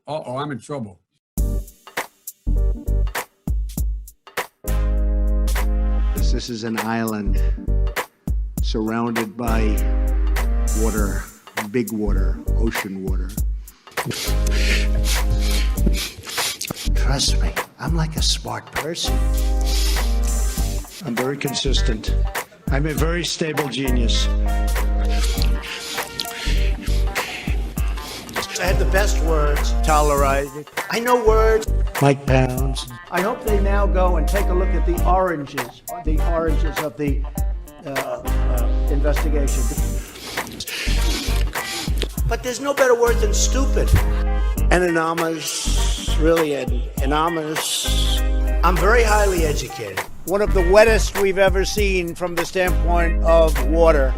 Uh-oh, I'm in trouble. This is an island surrounded by water, big water, ocean water. Trust me, I'm like a smart person. I'm very consistent. I'm a very stable genius. I had the best words. Tolerated. I know words. Mike Pounds. I hope they now go and take a look at the oranges of the investigation. But there's no better word than stupid. And anomalous, really anomalous. I'm very highly educated. One of the wettest we've ever seen from the standpoint of water.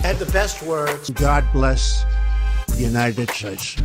Had the best words. God bless the United States.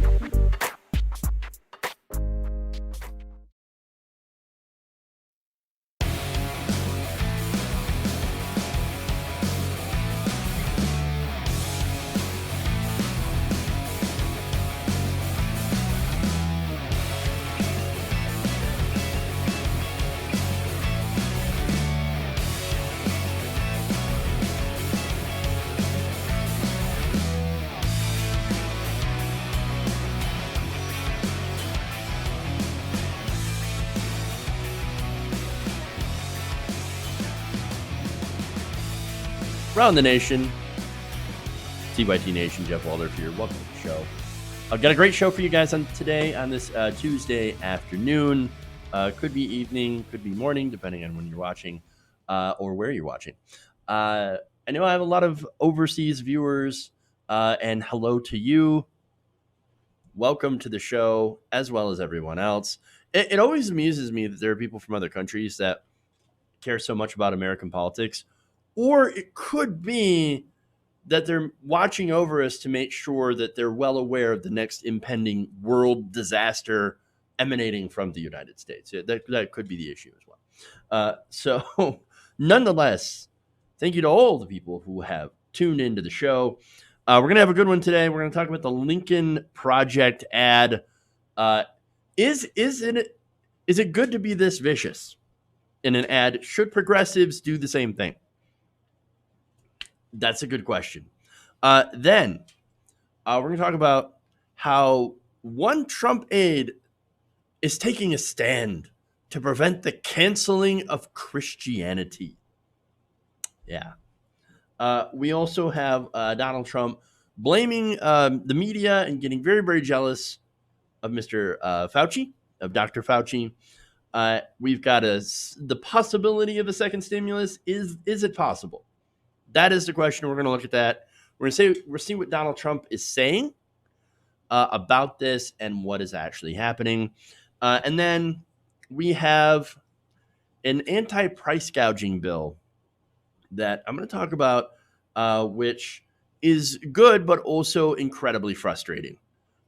Around the nation, TYT Nation, Jeff Waldorf here. Welcome to the show. I've got a great show for you guys on today on this Tuesday afternoon. Could be evening, could be morning, depending on when you're watching or where you're watching. I know I have a lot of overseas viewers, and hello to you. Welcome to the show, as well as everyone else. It always amuses me that there are people from other countries that care so much about American politics. Or it could be that they're watching over us to make sure that they're well aware of the next impending world disaster emanating from the United States. That could be the issue as well. So nonetheless, thank you to all the people who have tuned into the show. We're going to have a good one today. We're going to talk about the Lincoln Project ad. Is it good to be this vicious in an ad? Should progressives do the same thing? That's a good question. Then we're going to talk about how one Trump aide is taking a stand to prevent the canceling of Christianity. Yeah. We also have Donald Trump blaming the media and getting very, very jealous of Mr. Fauci, of Dr. Fauci. We've got the possibility of a second stimulus. Is it possible? That is the question. We're going to look at that. We're going to see what Donald Trump is saying about this and what is actually happening. And then we have an anti-price gouging bill that I'm going to talk about, which is good, but also incredibly frustrating.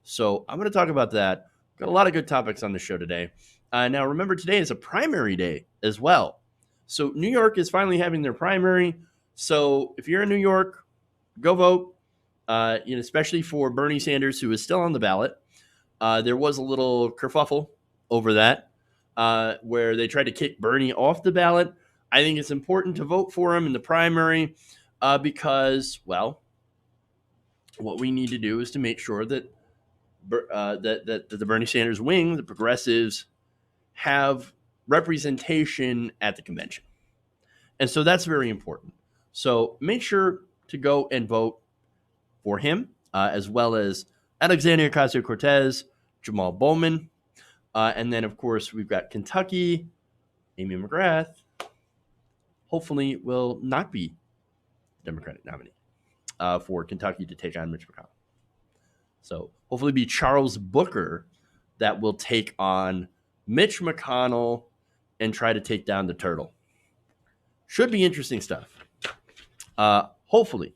So I'm going to talk about that. Got a lot of good topics on the show today. Now, remember, today is a primary day as well. So New York is finally having their primary. So if you're in New York, go vote, especially for Bernie Sanders, who is still on the ballot. There was a little kerfuffle over that where they tried to kick Bernie off the ballot. I think it's important to vote for him in the primary because, well, what we need to do is to make sure that that the Bernie Sanders wing, the progressives, have representation at the convention. And so that's very important. So make sure to go and vote for him, as well as Alexandria Ocasio-Cortez, Jamal Bowman. And then, of course, we've got Kentucky. Amy McGrath hopefully will not be the Democratic nominee for Kentucky to take on Mitch McConnell. So hopefully be Charles Booker that will take on Mitch McConnell and try to take down the turtle. Should be interesting stuff. Hopefully.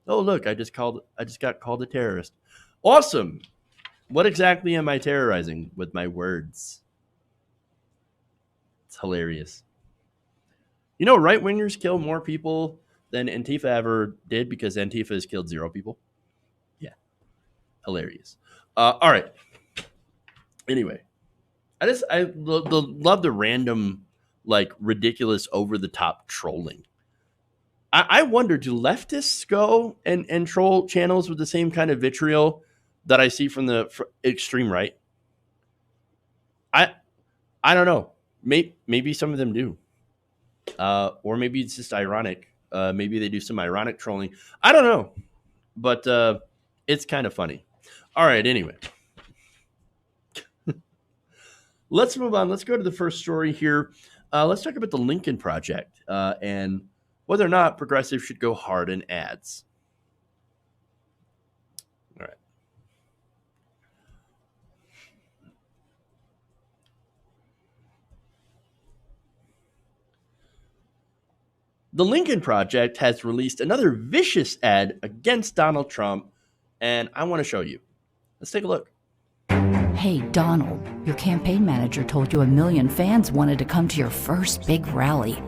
Oh, look, I just got called a terrorist. Awesome. What exactly am I terrorizing with my words? It's hilarious. You know, right-wingers kill more people than Antifa ever did because Antifa has killed 0 people. Yeah. hilarious. All right. Anyway, I love the random, like, ridiculous, over the top trolling. I wonder, do leftists go and troll channels with the same kind of vitriol that I see from the extreme right? I don't know. Maybe some of them do, or maybe it's just ironic. Maybe they do some ironic trolling. I don't know, but it's kind of funny. All right. Anyway, let's move on. Let's go to the first story here. Let's talk about the Lincoln Project and whether or not progressives should go hard in ads. All right. The Lincoln Project has released another vicious ad against Donald Trump, and I want to show you. Let's take a look. Hey, Donald, your campaign manager told you 1 million fans wanted to come to your first big rally.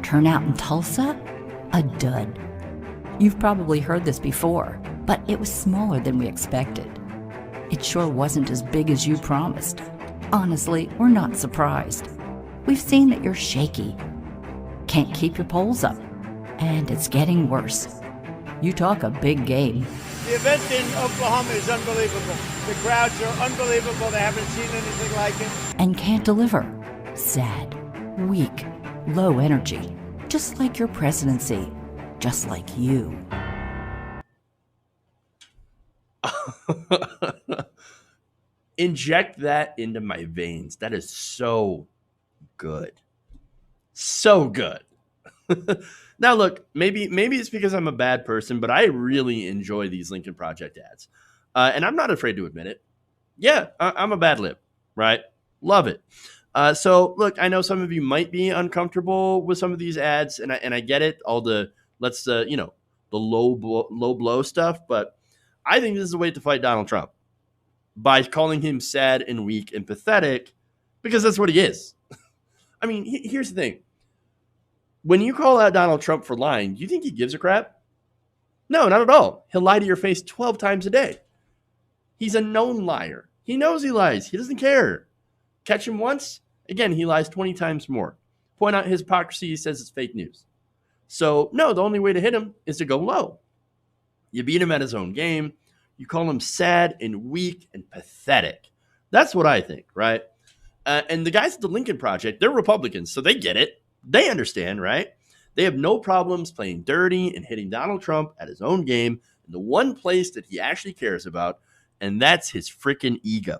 Turnout in Tulsa? A dud. You've probably heard this before, but it was smaller than we expected. It sure wasn't as big as you promised. Honestly, we're not surprised. We've seen that you're shaky. Can't keep your polls up. And it's getting worse. You talk a big game. The event in Oklahoma is unbelievable. The crowds are unbelievable. They haven't seen anything like it. And can't deliver. Sad, weak, low energy. Just like your presidency. Just like you. Inject that into my veins. That is so good. So good. Now, look, maybe it's because I'm a bad person, but I really enjoy these Lincoln Project ads. And I'm not afraid to admit it. Yeah, I'm a bad lib, right? Love it. So, look, I know some of you might be uncomfortable with some of these ads, and I get it, all the, the low blow stuff, but I think this is a way to fight Donald Trump by calling him sad and weak and pathetic, because that's what he is. I mean, here's the thing. When you call out Donald Trump for lying, do you think he gives a crap? No, not at all. He'll lie to your face 12 times a day. He's a known liar. He knows he lies. He doesn't care. Catch him once, again, he lies 20 times more. Point out his hypocrisy, he says it's fake news. So, no, the only way to hit him is to go low. You beat him at his own game. You call him sad and weak and pathetic. That's what I think, right? And the guys at the Lincoln Project, they're Republicans, so they get it. They understand, right? They have no problems playing dirty and hitting Donald Trump at his own game in the one place that he actually cares about, and that's his freaking ego.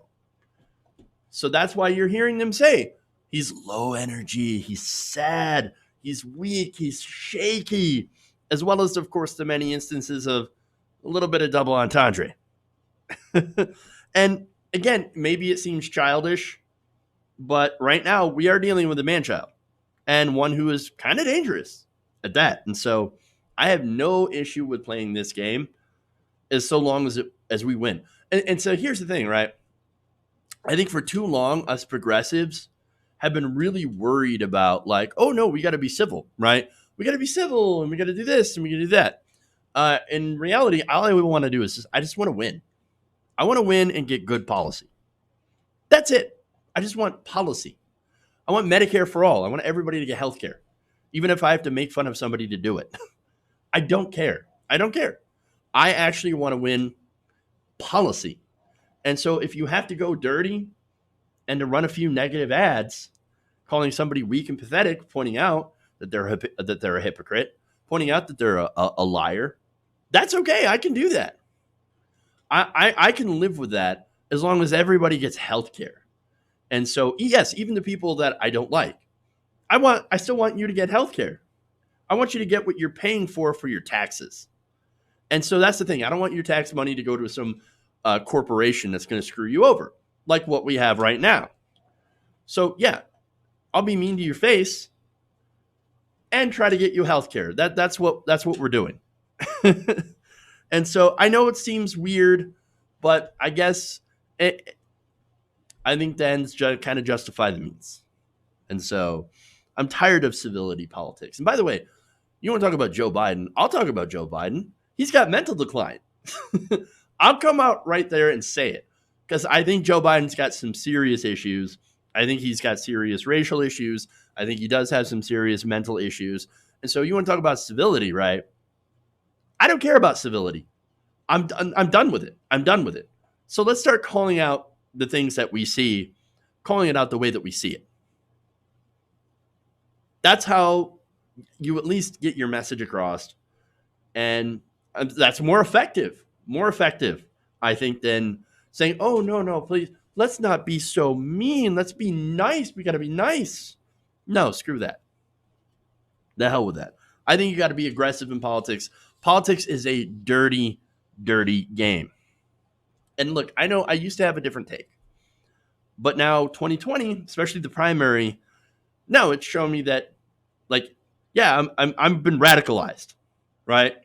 So that's why you're hearing them say he's low energy, he's sad, he's weak, he's shaky, as well as, of course, the many instances of a little bit of double entendre. And again, maybe it seems childish, but right now we are dealing with a man-child. And one who is kind of dangerous at that. And so I have no issue with playing this game as so long as we win. And so here's the thing, right? I think for too long, us progressives have been really worried about, like, oh, no, we got to be civil, right? We got to be civil, and we got to do this, and we got to do that. In reality, all I want to do is I just want to win. I want to win and get good policy. That's it. I just want policy. I want Medicare for all. I want everybody to get health care, even if I have to make fun of somebody to do it. I don't care. I don't care. I actually want to win policy. And so if you have to go dirty and to run a few negative ads, calling somebody weak and pathetic, pointing out that they're a hypocrite, pointing out that they're a liar, that's okay. I can do that. I can live with that as long as everybody gets health care. And so, yes, even the people that I don't like, I still want you to get health care. I want you to get what you're paying for your taxes. And so that's the thing. I don't want your tax money to go to some corporation that's going to screw you over, like what we have right now. So, yeah, I'll be mean to your face and try to get you health care. That's what we're doing. And so I know it seems weird, but I guess I think the ends kind of justify the means. And so I'm tired of civility politics. And by the way, you want to talk about Joe Biden? I'll talk about Joe Biden. He's got mental decline. I'll come out right there and say it, because I think Joe Biden's got some serious issues. I think he's got serious racial issues. I think he does have some serious mental issues. And so you want to talk about civility, right? I don't care about civility. I'm done with it. I'm done with it. So let's start calling out the things that we see, calling it out the way that we see it. That's how you at least get your message across. And that's more effective, I think, than saying, oh, no, please, let's not be so mean. Let's be nice. We got to be nice. No, screw that. The hell with that. I think you got to be aggressive in politics. Politics is a dirty, dirty game. And look, I know I used to have a different take. But now 2020, especially the primary, no, it's shown me that, like, yeah, I've been radicalized, right?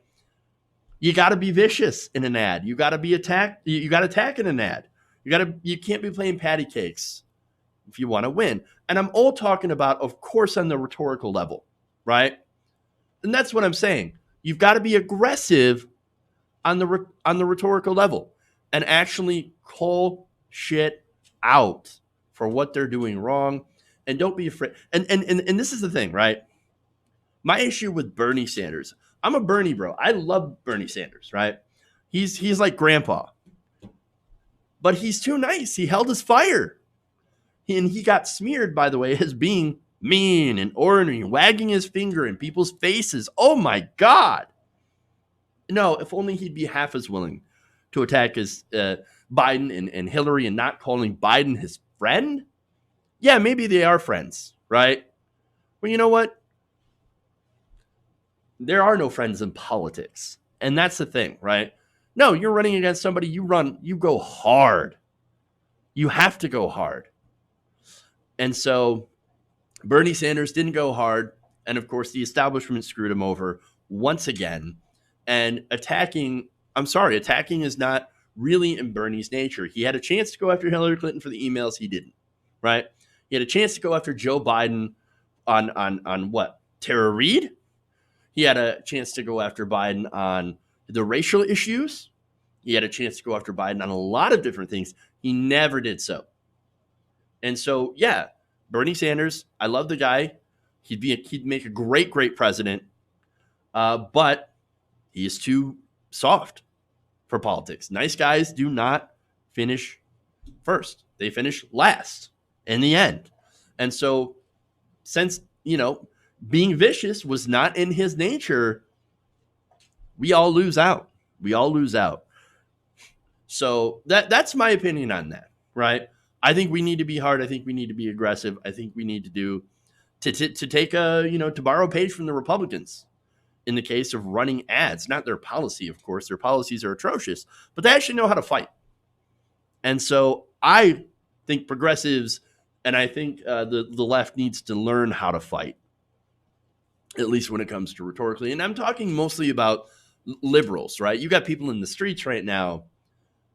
You got to be vicious in an ad. You got to be attacked. You got to attack in an ad. You can't be playing patty cakes if you want to win. And I'm all talking about, of course, on the rhetorical level, right? And that's what I'm saying. You've got to be aggressive on the rhetorical level and actually call shit out for what they're doing wrong. And don't be afraid. And this is the thing, right? My issue with Bernie Sanders, I'm a Bernie bro. I love Bernie Sanders, right? He's like grandpa. But he's too nice. He held his fire. And he got smeared, by the way, as being mean and ornery, wagging his finger in people's faces. Oh my God. No, if only he'd be half as willing to attack his Biden and Hillary and not calling Biden his friend. Yeah, maybe they are friends, right? Well, you know what? There are no friends in politics. And that's the thing, right? No, you're running against somebody, you go hard. You have to go hard. And so Bernie Sanders didn't go hard. And of course, the establishment screwed him over once again. And attacking is not really in Bernie's nature. He had a chance to go after Hillary Clinton for the emails. He didn't, right? He had a chance to go after Joe Biden on what? Tara Reade? He had a chance to go after Biden on the racial issues. He had a chance to go after Biden on a lot of different things. He never did so. And so, yeah, Bernie Sanders, I love the guy. He'd make a great, great president. But he is too soft for politics. Nice guys do not finish first. They finish last in the end. And so since, being vicious was not in his nature, we all lose out. So that's my opinion on that, right? I think we need to be hard. I think we need to be aggressive. I think we need to take to borrow a page from the Republicans in the case of running ads, not their policy, of course. Their policies are atrocious, but they actually know how to fight. And so I think progressives and I think the left needs to learn how to fight, at least when it comes to rhetorically. And I'm talking mostly about liberals, right? You got people in the streets right now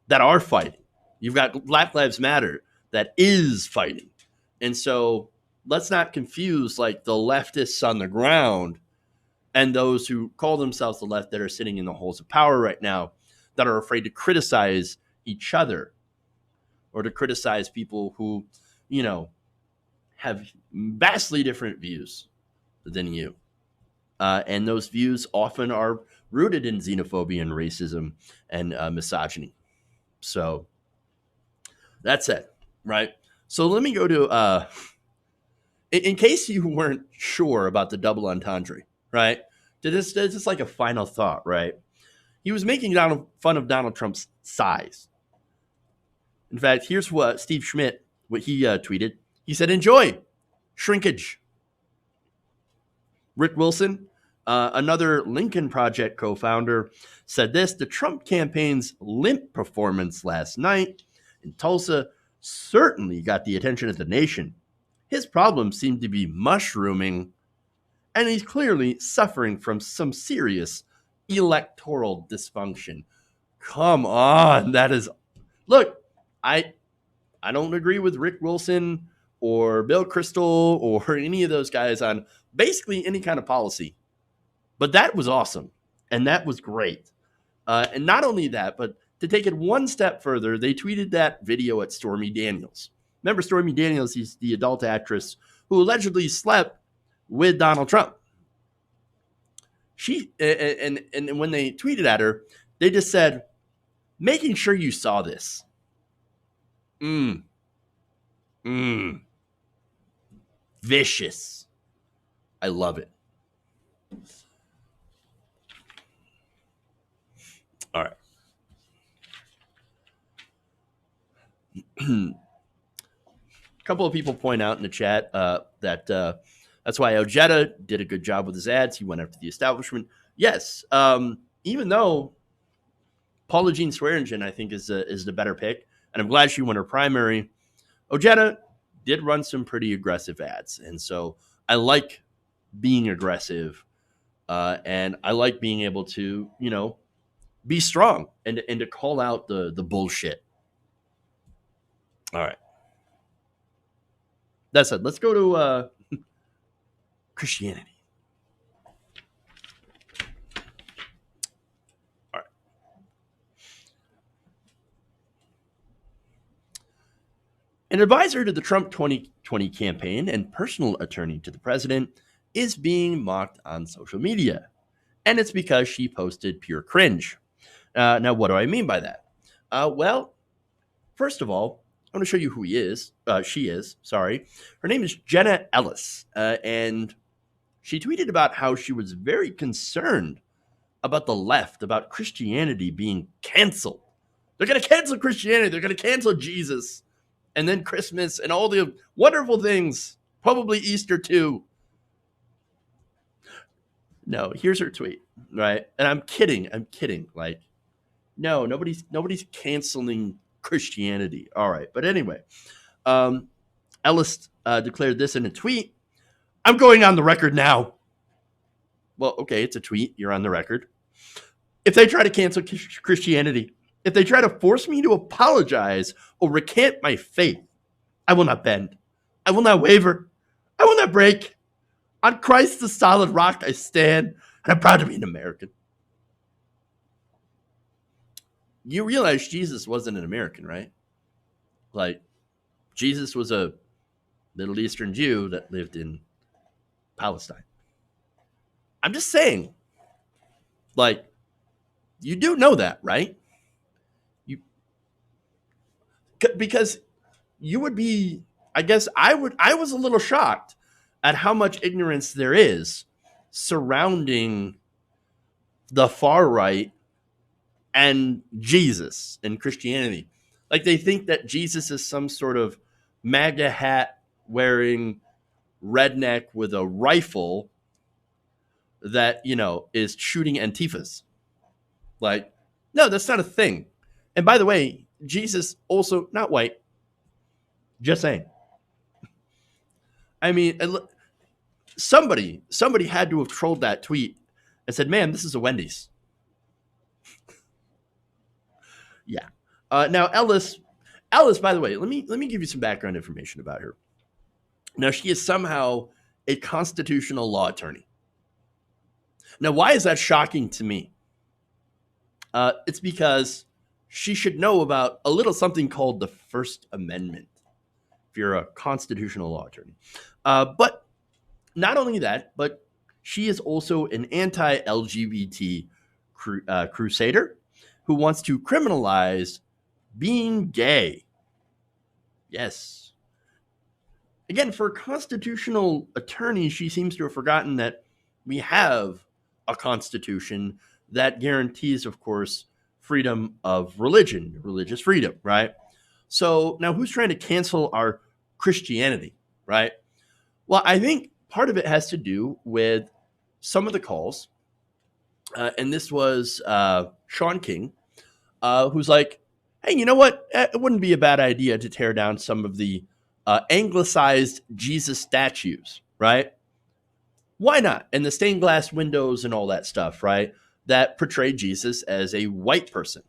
that are fighting. You've got Black Lives Matter that is fighting. And so let's not confuse like the leftists on the ground and those who call themselves the left that are sitting in the halls of power right now that are afraid to criticize each other or to criticize people who, have vastly different views than you. And those views often are rooted in xenophobia and racism and misogyny. So that's it, right? So let me go to, in case you weren't sure about the double entendre, right? This is like a final thought, right? He was making fun of Donald Trump's size. In fact, here's what Steve Schmidt, what he tweeted. He said, enjoy shrinkage. Rick Wilson, another Lincoln Project co-founder, said this: the Trump campaign's limp performance last night in Tulsa certainly got the attention of the nation. His problems seem to be mushrooming, and he's clearly suffering from some serious electoral dysfunction. Come on, that is... Look, I don't agree with Rick Wilson or Bill Kristol or any of those guys on basically any kind of policy. But that was awesome. And that was great. And not only that, but to take it one step further, they tweeted that video at Stormy Daniels. Remember Stormy Daniels? She's the adult actress who allegedly slept with Donald Trump. She and when they tweeted at her, they just said, "Making sure you saw this." Vicious. I love it. All right. A couple of people point out in the chat that that's why Ojeda did a good job with his ads. He went after the establishment. Yes, even though Paula Jean Swearingen, I think, is the better pick, and I'm glad she won her primary. Ojeda did run some pretty aggressive ads, and so I like being aggressive, and I like being able to, be strong and to call out the bullshit. All right. That said, let's go to Christianity. All right. An advisor to the Trump 2020 campaign and personal attorney to the president is being mocked on social media. And it's because she posted pure cringe. Now, what do I mean by that? Well, first of all, I want to show you who she is. Her name is Jenna Ellis. And she tweeted about how she was very concerned about the left, about Christianity being canceled. They're going to cancel Christianity. They're going to cancel Jesus. And then Christmas and all the wonderful things. Probably Easter too. No, here's her tweet, right? And I'm kidding. Like, no, nobody's canceling Christianity. All right. But anyway, Ellis declared this in a tweet. "I'm going on the record now." Well, okay, it's a tweet. You're on the record. "If they try to cancel Christianity, if they try to force me to apologize or recant my faith, I will not bend. I will not waver. I will not break. On Christ, the solid rock, I stand, and I'm proud to be an American." You realize Jesus wasn't an American, right? Like, Jesus was a Middle Eastern Jew that lived in Palestine. I'm just saying, like, you do know that, right? Because you would be, I guess I was a little shocked at how much ignorance there is surrounding the far right and Jesus and Christianity. Like, they think that Jesus is some sort of MAGA hat wearing redneck with a rifle that, is shooting Antifas. Like, no, that's not a thing. And by the way, Jesus also not white. Just saying. I mean, somebody had to have trolled that tweet and said, "Man, this is a Wendy's." Yeah. Now Ellis, by the way, let me give you some background information about her. Now, she is somehow a constitutional law attorney. Now, why is that shocking to me? It's because she should know about a little something called the First Amendment if you're a constitutional law attorney. But not only that, but she is also an anti-LGBT crusader who wants to criminalize being gay. Yes. Again, for a constitutional attorney, she seems to have forgotten that we have a constitution that guarantees, of course, freedom of religion, religious freedom, right? So now who's trying to cancel our Christianity, right? Well, I think part of it has to do with some of the calls. And this was Sean King, who's like, "Hey, you know what? It wouldn't be a bad idea to tear down some of the anglicized Jesus statues, right? Why not? And the stained glass windows and all that stuff, right? That portray Jesus as a white person,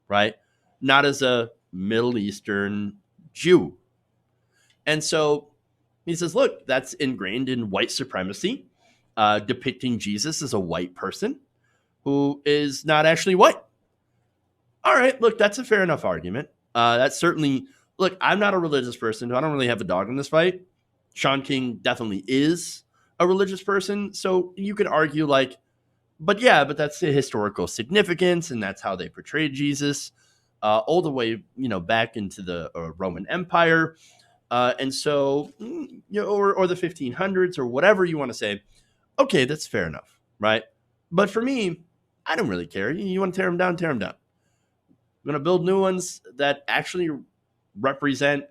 right? Not as a Middle Eastern Jew." And so he says, look, that's ingrained in white supremacy, depicting Jesus as a white person who is not actually white. All right, look, that's a fair enough argument. That's certainly, look, I'm not a religious person, so I don't really have a dog in this fight. Sean King definitely is a religious person, so you could argue like, but that's the historical significance, and that's how they portrayed Jesus, all the way, back into the Roman Empire, and so, or the 1500s or whatever you want to say. Okay, that's fair enough, right? But for me, I don't really care. You want to tear them down, tear them down. I'm going to build new ones that actually represent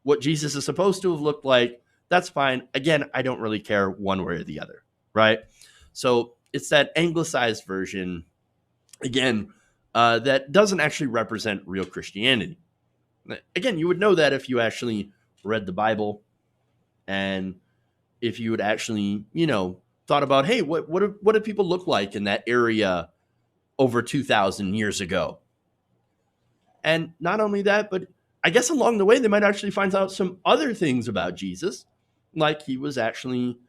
what Jesus is supposed to have looked like. That's fine. Again, I don't really care one way or the other, right? So it's that anglicized version, again, that doesn't actually represent real Christianity. Again, you would know that if you actually read the Bible and if you would actually, thought about, hey, what do people look like in that area over 2,000 years ago? And not only that, but I guess along the way, they might actually find out some other things about Jesus, like he was actually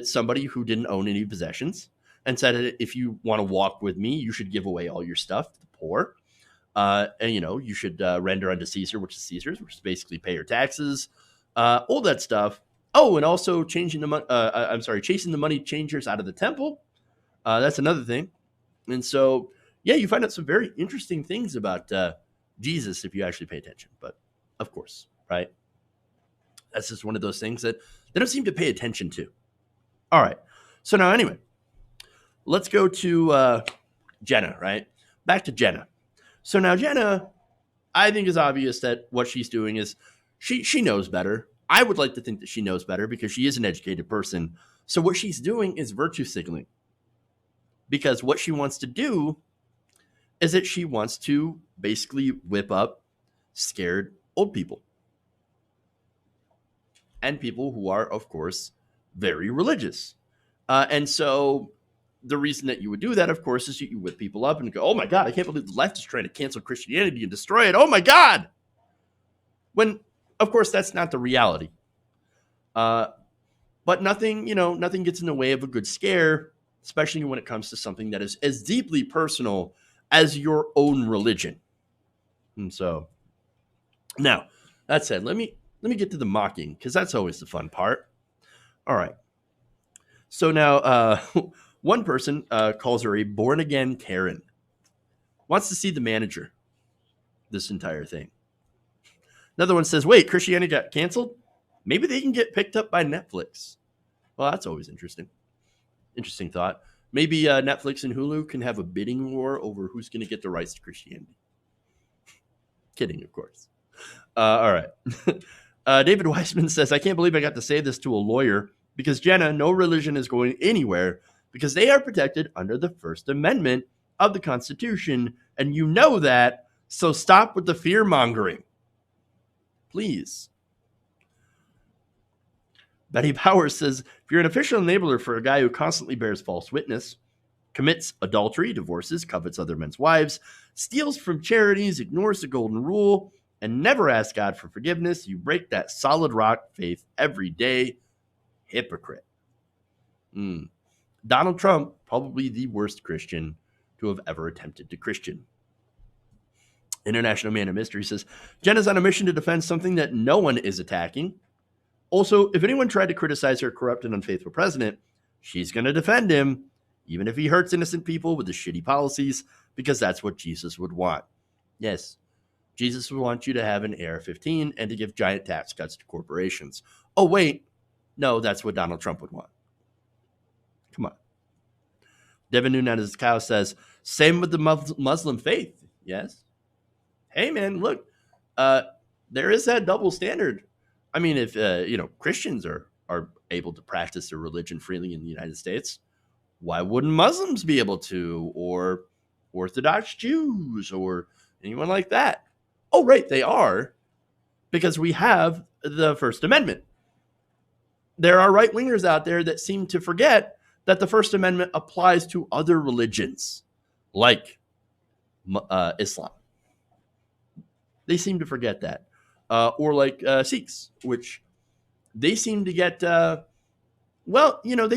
somebody who didn't own any possessions and said, if you want to walk with me, you should give away all your stuff to the poor. And, you should render unto Caesar, which is Caesar's, which is basically pay your taxes, all that stuff. Oh, and also chasing the money changers out of the temple. That's another thing. And so, yeah, you find out some very interesting things about Jesus if you actually pay attention. But of course, right? That's just one of those things that they don't seem to pay attention to. All right. So now, anyway, let's go to Jenna, right? Back to Jenna. So now Jenna, I think is obvious that what she's doing is she knows better. I would like to think that she knows better because she is an educated person. So what she's doing is virtue signaling. Because what she wants to do is that she wants to basically whip up scared old people. And people who are, of course, very religious. And so the reason that you would do that, of course, is you whip people up and go, oh my God, I can't believe the left is trying to cancel Christianity and destroy it. Oh my God. When, of course, that's not the reality. But nothing gets in the way of a good scare, especially when it comes to something that is as deeply personal as your own religion. And so, now, that said, let me get to the mocking, because that's always the fun part. All right. So now, one person calls her a born-again Karen. Wants to see the manager, this entire thing. Another one says, wait, Christianity got canceled? Maybe they can get picked up by Netflix. Well, that's always interesting. Interesting thought. Maybe Netflix and Hulu can have a bidding war over who's going to get the rights to Christianity. Kidding, of course. All right. David Weissman says, I can't believe I got to say this to a lawyer because, Jenna, no religion is going anywhere because they are protected under the First Amendment of the Constitution, and you know that, so stop with the fear-mongering. Please. Betty Powers says, if you're an official enabler for a guy who constantly bears false witness, commits adultery, divorces, covets other men's wives, steals from charities, ignores the golden rule, and never asks God for forgiveness, you break that solid rock faith every day. Hypocrite. Donald Trump, probably the worst Christian to have ever attempted to Christian. International Man of Mystery says, Jenna's on a mission to defend something that no one is attacking. Also, if anyone tried to criticize her corrupt and unfaithful president, she's going to defend him, even if he hurts innocent people with his shitty policies, because that's what Jesus would want. Yes, Jesus would want you to have an AR-15 and to give giant tax cuts to corporations. Oh, wait. No, that's what Donald Trump would want. Come on. Devin Nunez Cow says, same with the Muslim faith. Yes. Hey, man, look, there is that double standard. I mean, if, Christians are able to practice their religion freely in the United States, why wouldn't Muslims be able to, or Orthodox Jews, or anyone like that? Oh, right, they are, because we have the First Amendment. There are right-wingers out there that seem to forget that the First Amendment applies to other religions, like Islam. They seem to forget that. Or like Sikhs, which they seem to get, they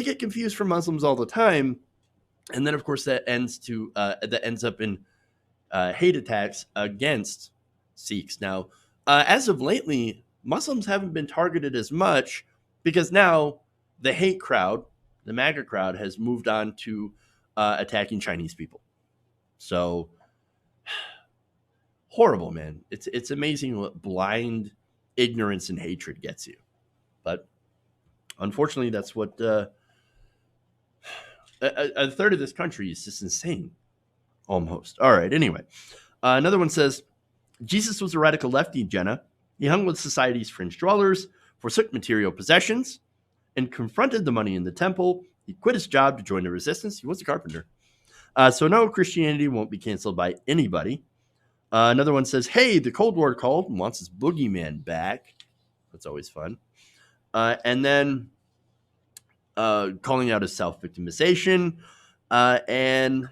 get confused for Muslims all the time. And then, of course, that ends up in hate attacks against Sikhs. Now, as of lately, Muslims haven't been targeted as much because now the hate crowd, the MAGA crowd, has moved on to attacking Chinese people. So horrible, man. It's amazing what blind ignorance and hatred gets you. But unfortunately, that's what a third of this country is just insane. Almost. All right. Anyway, another one says Jesus was a radical lefty, Jenna. He hung with society's fringe dwellers, forsook material possessions, and confronted the money in the temple. He quit his job to join the resistance. He was a carpenter. So no, Christianity won't be canceled by anybody. Another one says, hey, the Cold War called and wants his boogeyman back. That's always fun. And then calling out his self-victimization and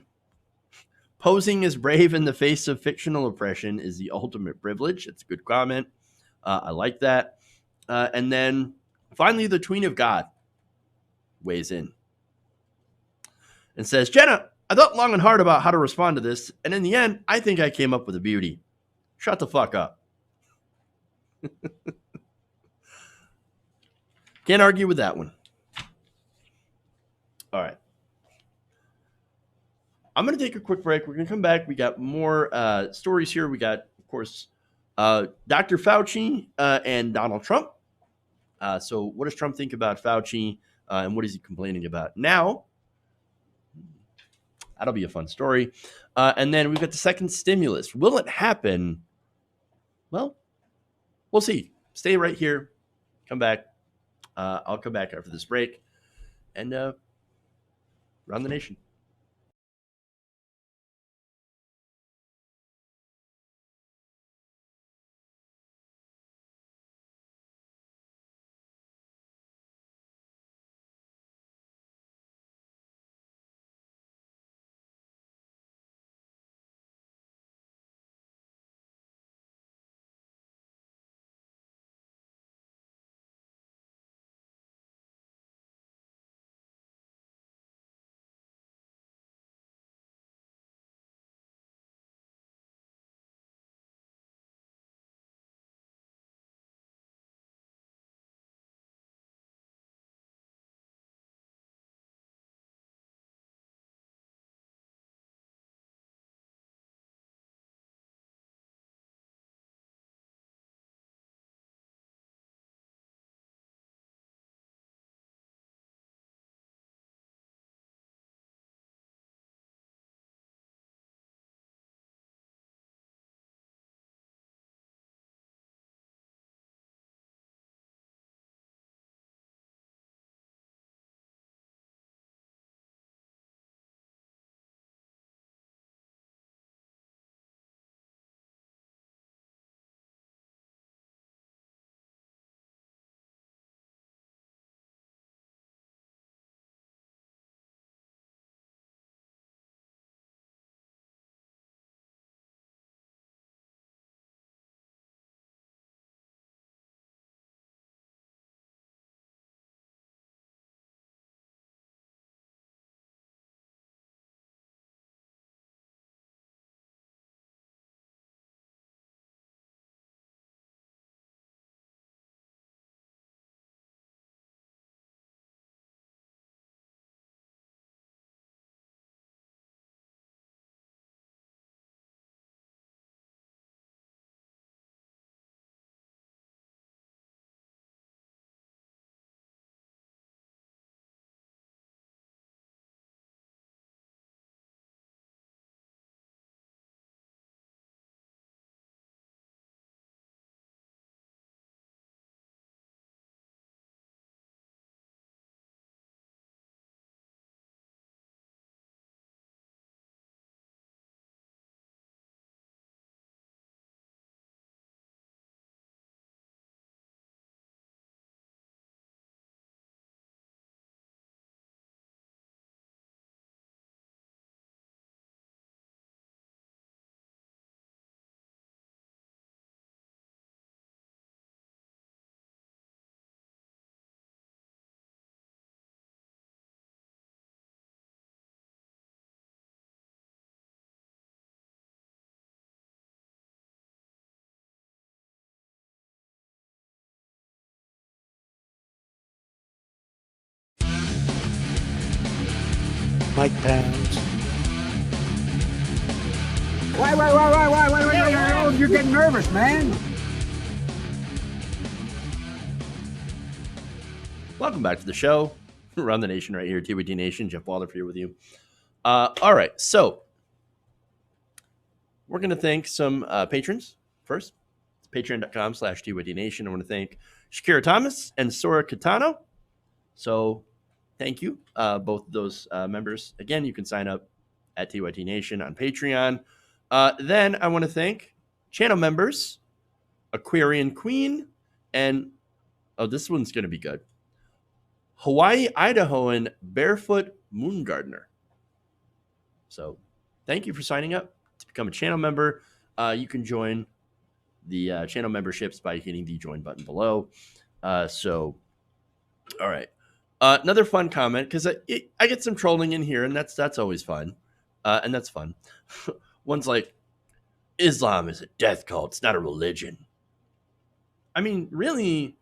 posing as brave in the face of fictional oppression is the ultimate privilege. It's a good comment. I like that. And then finally, the Tween of God weighs in and says, Jenna, I thought long and hard about how to respond to this, and in the end, I think I came up with a beauty. Shut the fuck up. Can't argue with that one. All right. I'm going to take a quick break. We're going to come back. We got more stories here. We got, of course, Dr. Fauci and Donald Trump. So what does Trump think about Fauci and what is he complaining about now? That'll be a fun story. And then we've got the second stimulus. Will it happen? Well, we'll see. Stay right here. Come back. I'll come back after this break and run the nation. Mike Pence. Wait, you're getting nervous, man. Welcome back to the show. Around the Nation right here, TWT Nation. Jeff Waldorf here with you. All right, so we're going to thank some patrons first. It's patreon.com/TWT Nation. I want to thank Shakira Thomas and Sora Catano. So thank you, both of those members. Again, you can sign up at TYT Nation on Patreon. Then I want to thank channel members, Aquarian Queen, and, oh, this one's going to be good, Hawaii, Idahoan Barefoot Moon Gardener. So thank you for signing up to become a channel member. You can join the channel memberships by hitting the join button below. All right. Another fun comment, because I get some trolling in here, and that's always fun. And that's fun. One's like, Islam is a death cult. It's not a religion. I mean, really,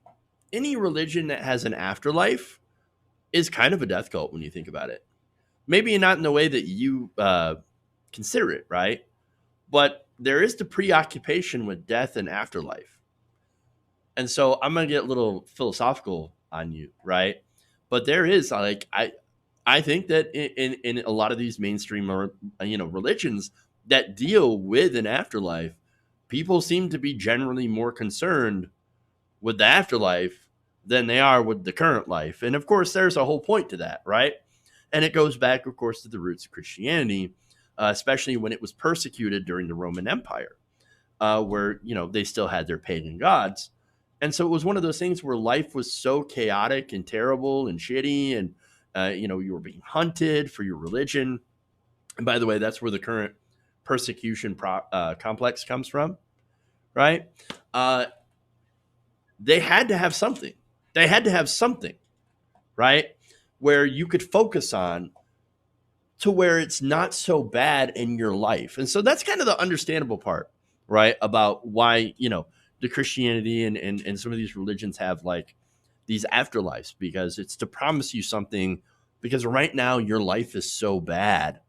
any religion that has an afterlife is kind of a death cult when you think about it. Maybe not in the way that you consider it, right? But there is the preoccupation with death and afterlife. And so I'm going to get a little philosophical on you, right? But there is, like, I think that in a lot of these mainstream religions that deal with an afterlife, people seem to be generally more concerned with the afterlife than they are with the current life. And of course, there's a whole point to that, right? And it goes back, of course, to the roots of Christianity, especially when it was persecuted during the Roman Empire, where, they still had their pagan gods. And so it was one of those things where life was so chaotic and terrible and shitty, and you were being hunted for your religion. And by the way, that's where the current persecution complex comes from, right? They had to have something. They had to have something, right, where you could focus on to where it's not so bad in your life. And so that's kind of the understandable part, right, about why, the Christianity and some of these religions have like these afterlives, because it's to promise you something, because right now your life is so bad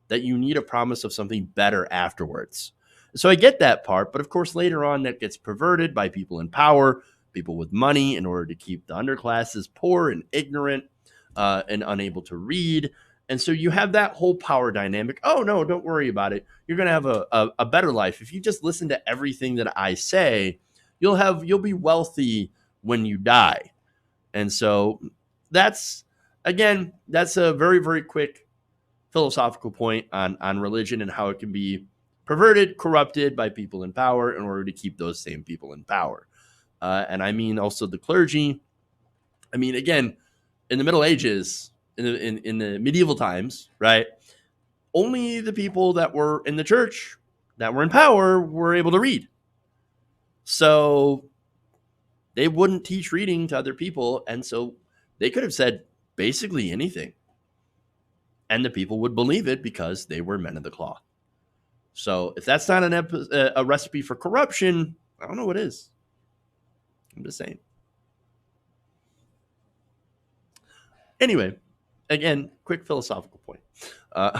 that you need a promise of something better afterwards. So I get that part, but of course later on that gets perverted by people in power, people with money, in order to keep the underclasses poor and ignorant and unable to read. And so you have that whole power dynamic. Oh, no, don't worry about it. You're going to have a better life. If you just listen to everything that I say, you'll be wealthy when you die. And so that's a very, very quick philosophical point on religion and how it can be perverted, corrupted by people in power in order to keep those same people in power. And I mean also the clergy. I mean, again, in the Middle Ages, in the medieval times, right, only the people that were in the church, that were in power, were able to read. So they wouldn't teach reading to other people. And so they could have said basically anything, and the people would believe it because they were men of the cloth. So if that's not a recipe for corruption, I don't know what is. I'm just saying. Anyway, again, quick philosophical point. All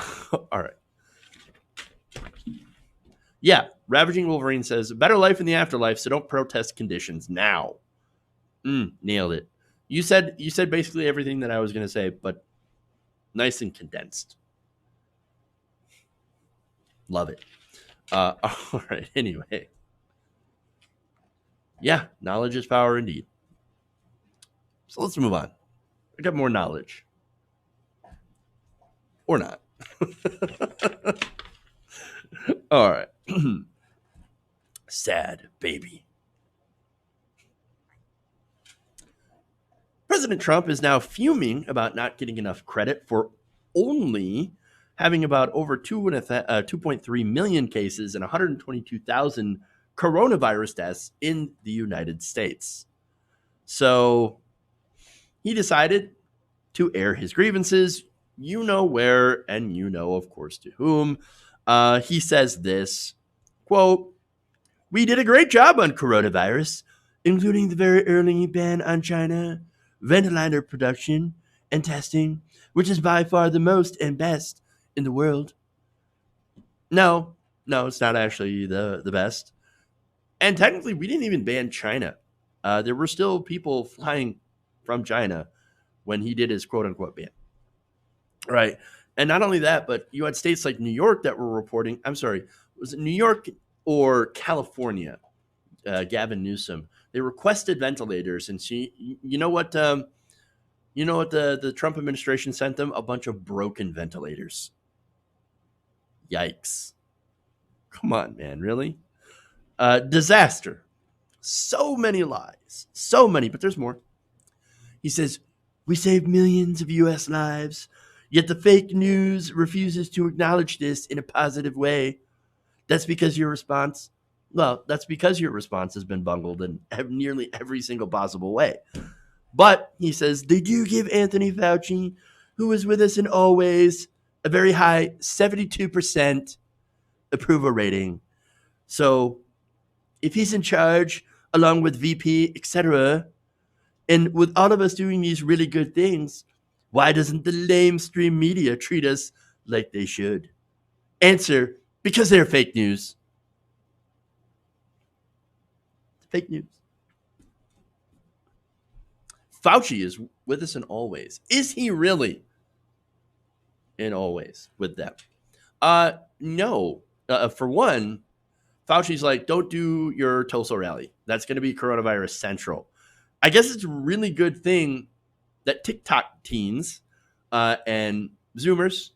right. Yeah, Ravaging Wolverine says, better life in the afterlife, so don't protest conditions now. Nailed it. You said basically everything that I was going to say, but nice and condensed. Love it. All right, anyway. Yeah, knowledge is power indeed. So let's move on. I got more knowledge. Or not. All right. Sad baby. President Trump is now fuming about not getting enough credit for only having about over 2.3 million cases and 122,000 coronavirus deaths in the United States. So he decided to air his grievances, you know where, and you know, of course, to whom. He says this, quote, "We did a great job on coronavirus, including the very early ban on China, ventilator production, and testing. which is by far the most and best in the world. No, it's not actually the best. And technically, we didn't even ban China. There were still people flying from China when he did his quote-unquote ban. Right. And not only that, but you had states like New York that were reporting, I'm sorry, was it New York or California? Gavin Newsom, they requested ventilators, and you know what the Trump administration sent them? A bunch of broken ventilators. Yikes. Come on, man, really? Disaster. So many lies. So many, but there's more. He says, we saved millions of U.S. lives, yet the fake news refuses to acknowledge this in a positive way. That's because your response has been bungled in nearly every single possible way. But, he says, they do give Anthony Fauci, who was with us in always, a very high 72% approval rating. So, if he's in charge, along with VP, etc., and with all of us doing these really good things, why doesn't the lamestream media treat us like they should? Answer, because they're fake news. Fake news. Fauci is with us in always. Is he really in always with them? No. For one, Fauci's like, don't do your Tulsa rally. That's going to be coronavirus central. I guess it's a really good thing that TikTok teens and Zoomers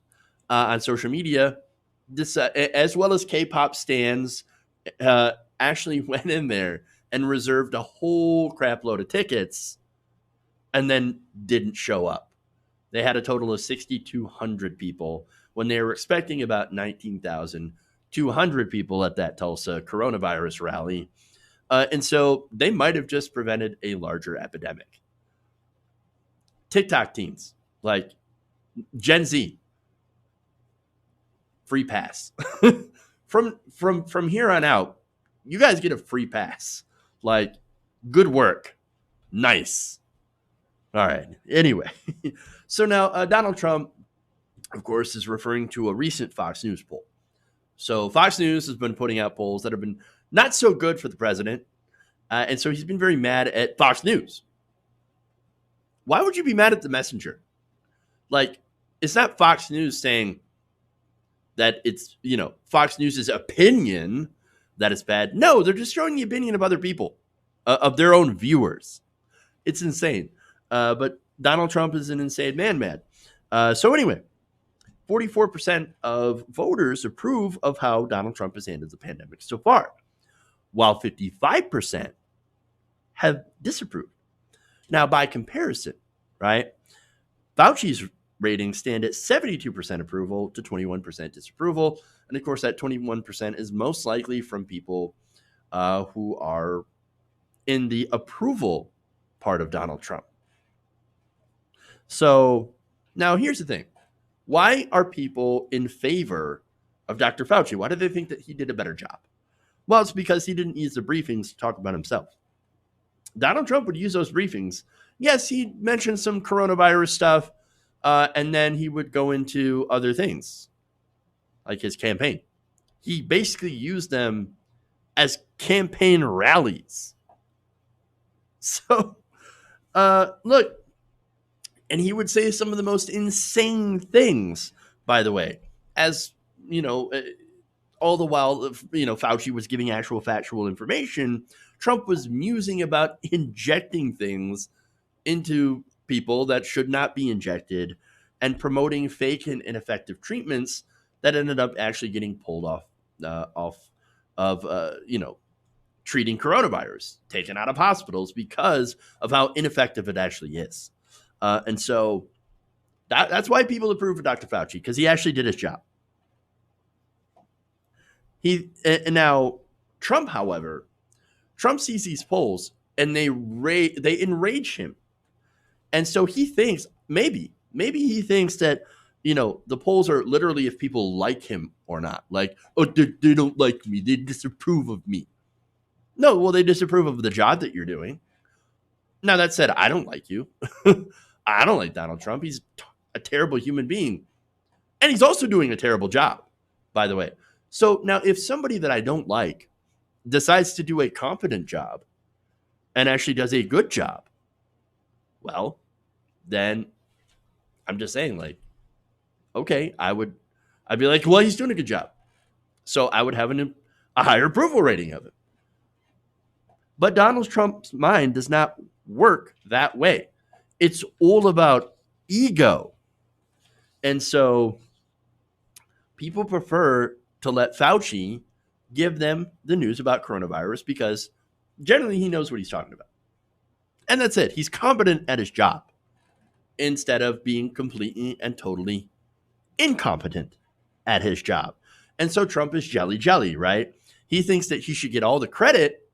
on social media, as well as K-pop stans, actually went in there and reserved a whole crap load of tickets and then didn't show up. They had a total of 6,200 people when they were expecting about 19,200 people at that Tulsa coronavirus rally. And so they might have just prevented a larger epidemic. TikTok teens, like Gen Z, free pass. From here on out, you guys get a free pass. Like, good work. Nice. All right. Anyway, so now Donald Trump, of course, is referring to a recent Fox News poll. So Fox News has been putting out polls that have been not so good for the president. And so he's been very mad at Fox News. Why would you be mad at the messenger? Like, it's not Fox News saying that it's, Fox News' opinion that it's bad. No, they're just showing the opinion of other people, of their own viewers. It's insane. But Donald Trump is an insane man mad. So anyway, 44% of voters approve of how Donald Trump has handled the pandemic so far, while 55% have disapproved. Now, by comparison, right, Fauci's ratings stand at 72% approval to 21% disapproval. And of course, that 21% is most likely from people who are in the approval part of Donald Trump. So now here's the thing. Why are people in favor of Dr. Fauci? Why do they think that he did a better job? Well, it's because he didn't use the briefings to talk about himself. Donald Trump would use those briefings. Yes, he mentioned some coronavirus stuff, and then he would go into other things, like his campaign. He basically used them as campaign rallies. So, look, and he would say some of the most insane things, by the way, as, all the while, Fauci was giving actual factual information. Trump was musing about injecting things into people that should not be injected and promoting fake and ineffective treatments that ended up actually getting pulled off of treating coronavirus, taken out of hospitals because of how ineffective it actually is. And so that's why people approve of Dr. Fauci, because he actually did his job. Now Trump, however, Trump sees these polls and they enrage him. And so he thinks, maybe he thinks that, the polls are literally if people like him or not. Like, oh, they don't like me. They disapprove of me. No, well, they disapprove of the job that you're doing. Now, that said, I don't like you. I don't like Donald Trump. a terrible human being. And he's also doing a terrible job, by the way. So now if somebody that I don't like decides to do a competent job and actually does a good job, well, then I'm just saying, like, okay, I'd be like, well, he's doing a good job. So I would have a higher approval rating of it. But Donald Trump's mind does not work that way. It's all about ego. And so people prefer to let Fauci give them the news about coronavirus because generally he knows what he's talking about. And that's it. He's competent at his job instead of being completely and totally incompetent at his job. And so Trump is jelly, right? He thinks that he should get all the credit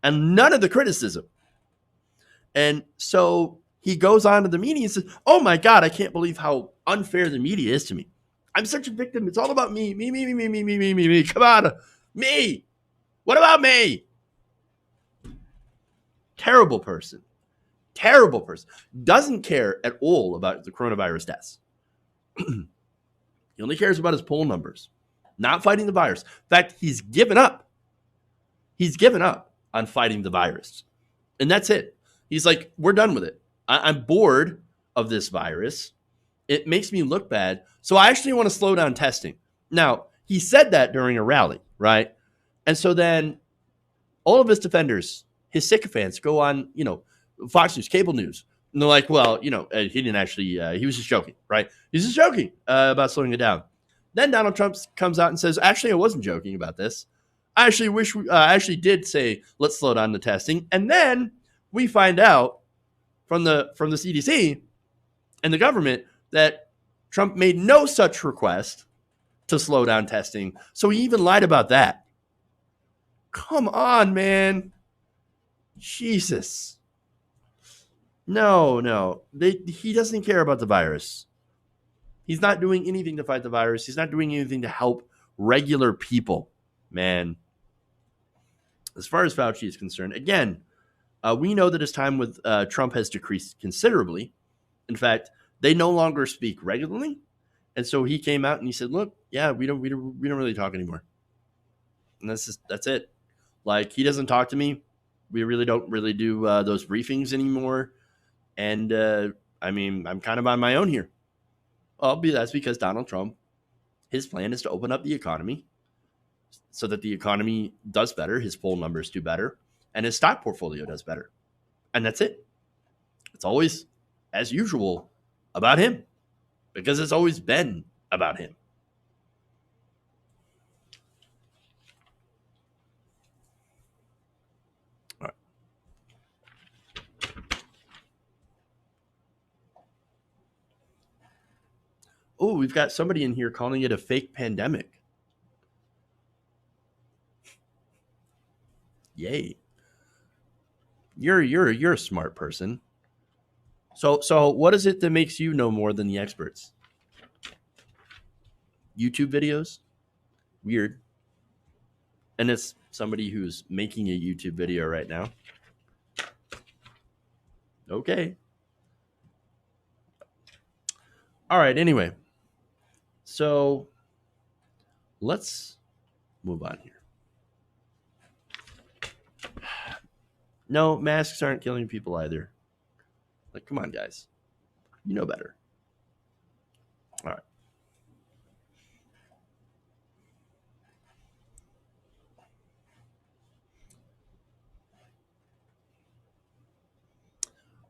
and none of the criticism. And so he goes on to the media and says, oh my God, I can't believe how unfair the media is to me. I'm such a victim. It's all about me. Me. Come on. Me. What about me? Terrible person. Doesn't care at all about the coronavirus deaths. He only cares about his poll numbers, not fighting the virus. In fact, he's given up. He's given up on fighting the virus. And that's it. He's like, we're done with it. I'm bored of this virus. It makes me look bad. So I actually want to slow down testing. Now, he said that during a rally, right? And so then all of his defenders, his sycophants, go on, Fox News, cable news. And they're like, well, he didn't actually, he was just joking, right? He's just joking about slowing it down. Then Donald Trump comes out and says, actually, I wasn't joking about this. I actually did say, let's slow down the testing. And then we find out from the CDC and the government that Trump made no such request to slow down testing. So he even lied about that. Come on, man. Jesus. No. He doesn't care about the virus. He's not doing anything to fight the virus. He's not doing anything to help regular people, man. As far as Fauci is concerned, again, we know that his time with Trump has decreased considerably. In fact, they no longer speak regularly. And so he came out and he said, look, yeah, we don't really talk anymore. And that's it. Like, he doesn't talk to me. We really don't do those briefings anymore. And I'm kind of on my own here. That's because Donald Trump, his plan is to open up the economy so that the economy does better, his poll numbers do better, and his stock portfolio does better. And that's it. It's always, as usual, about him because it's always been about him. All right. Oh, we've got somebody in here calling it a fake pandemic. Yay. You're a smart person. So what is it that makes you know more than the experts? YouTube videos? Weird. And it's somebody who's making a YouTube video right now. Okay. All right, anyway. So let's move on here. No, masks aren't killing people either. Like, come on, guys. You know better. All right.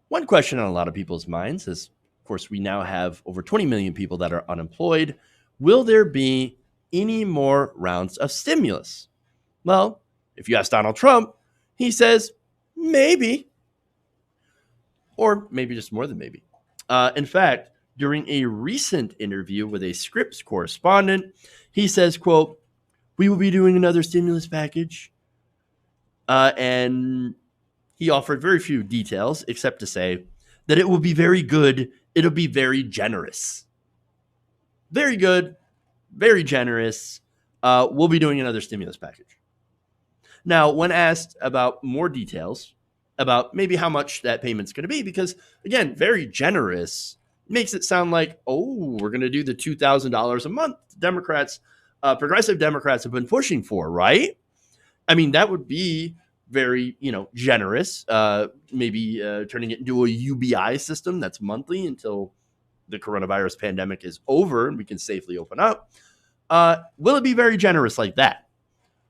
One question on a lot of people's minds is, of course, we now have over 20 million people that are unemployed. Will there be any more rounds of stimulus? Well, if you ask Donald Trump, he says, maybe. Or maybe just more than maybe. In fact, during a recent interview with a Scripps correspondent, he says, quote, we will be doing another stimulus package. And he offered very few details, except to say that it will be very good. It'll be very generous. Very good, very generous. We'll be doing another stimulus package. Now, when asked about more details, about maybe how much that payment's going to be, because, again, very generous, makes it sound like, oh, we're going to do the $2,000 a month Democrats, progressive Democrats have been pushing for, right? I mean, that would be very, generous, maybe turning it into a UBI system that's monthly until the coronavirus pandemic is over and we can safely open up. Will it be very generous like that?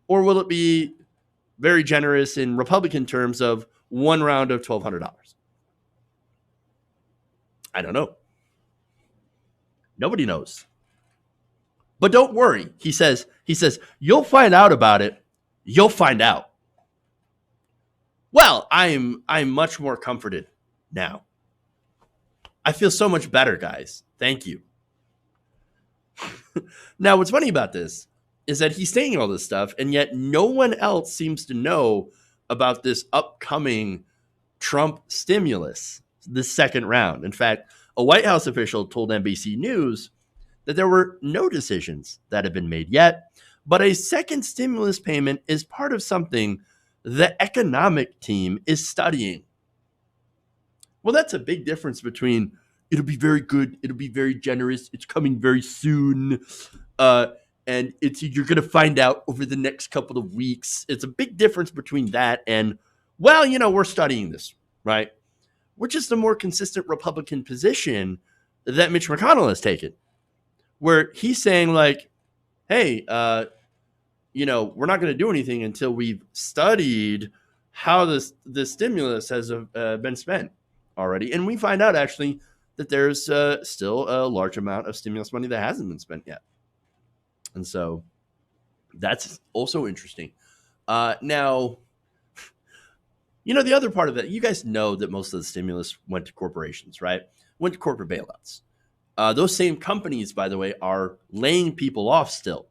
Or will it be very generous in Republican terms of one round of $1,200? I don't know. Nobody knows. But don't worry, he says, you'll find out about it. You'll find out. Well, I'm much more comforted now. I feel so much better, guys. Thank you. Now, what's funny about this is that he's saying all this stuff, and yet no one else seems to know about this upcoming Trump stimulus, the second round. In fact, a White House official told NBC News that there were no decisions that have been made yet, but a second stimulus payment is part of something the economic team is studying. Well, that's a big difference between it'll be very good, it'll be very generous, it's coming very soon, and you're going to find out over the next couple of weeks. It's a big difference between that and, well, we're studying this, right? Which is the more consistent Republican position that Mitch McConnell has taken, where he's saying like, hey, we're not going to do anything until we've studied how the stimulus has been spent already. And we find out actually that there's still a large amount of stimulus money that hasn't been spent yet. And so that's also interesting. Now, the other part of that, you guys know that most of the stimulus went to corporations, right? Went to corporate bailouts. Those same companies, by the way, are laying people off still.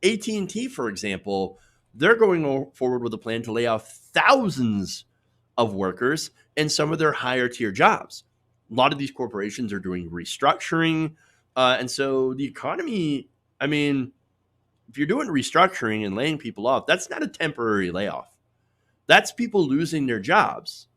AT&T, for example, they're going forward with a plan to lay off thousands of workers in some of their higher tier jobs. A lot of these corporations are doing restructuring. And so the economy, I mean, if you're doing restructuring and laying people off, that's not a temporary layoff. That's people losing their jobs.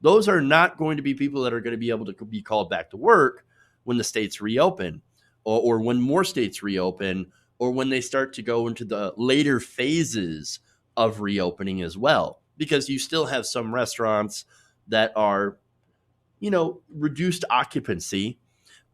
Those are not going to be people that are going to be able to be called back to work when the states reopen or when more states reopen or when they start to go into the later phases of reopening as well. Because you still have some restaurants that are, reduced occupancy.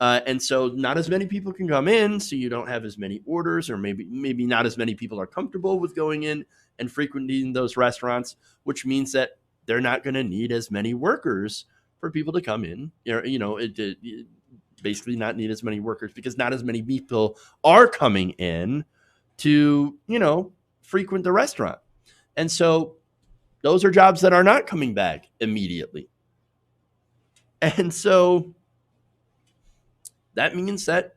And so not as many people can come in, so you don't have as many orders, or maybe not as many people are comfortable with going in and frequenting those restaurants, which means that they're not going to need as many workers for people to come in. It basically not need as many workers because not as many people are coming in to, frequent the restaurant. And so those are jobs that are not coming back immediately. And so that means that